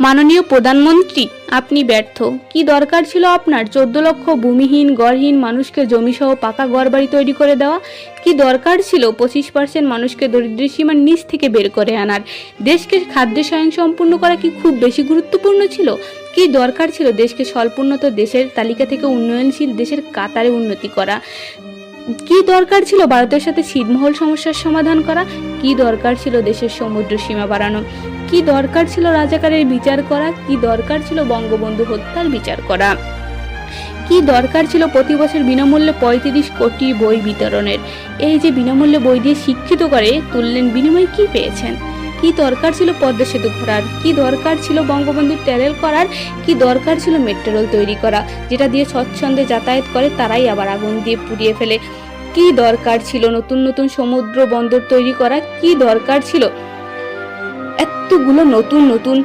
মাননীয় প্রধানমন্ত্রী, আপনি ব্যর্থ। কি দরকার ছিল আপনার 14 লক্ষ ভূমিহীন গড়হীন মানুষকে জমিসহ পাকা ঘরবাড়ি তৈরি করে দেওয়া? কি দরকার ছিল 25% মানুষকে দরিদ্র সীমার নিচ থেকে বের করে আনার? দেশকে খাদ্য স্বয়ংসম্পূর্ণ করা কি খুব বেশি গুরুত্বপূর্ণ ছিল? কি দরকার ছিল দেশকে স্বল্পোন্নত দেশের তালিকা থেকে উন্নয়নশীল দেশের কাতারে উন্নতি করা? কি দরকার ছিল ভারতের সাথে ছিটমহল সমস্যার সমাধান করা? কি দরকার ছিল দেশের সমুদ্র সীমা বাড়ানো? কি দরকার ছিল রাজাকারের বিচার করা? কি দরকার ছিল বঙ্গবন্ধু হত্যার বিচার করা? কি দরকার ছিল প্রতি বছর বিনামূল্যে 35 কোটি বই বিতরণের? এই যে বিনামূল্যে বই দিয়ে শিক্ষিত করে তুললেন, বিনিময়ে কি পেয়েছেন? কি দরকার ছিল পদ্মা সেতু করার? কি দরকার ছিল বঙ্গবন্ধু ট্যানেল করার? কি দরকার ছিল মেট্রো রেল তৈরি করা, যেটা দিয়ে স্বচ্ছন্দে যাতায়াত করে তারাই আবার আগুন দিয়ে পুড়িয়ে ফেলে? কি দরকার ছিল নতুন নতুন সমুদ্র বন্দর তৈরি করা? কি দরকার ছিল এতগুলো নতুন নতুন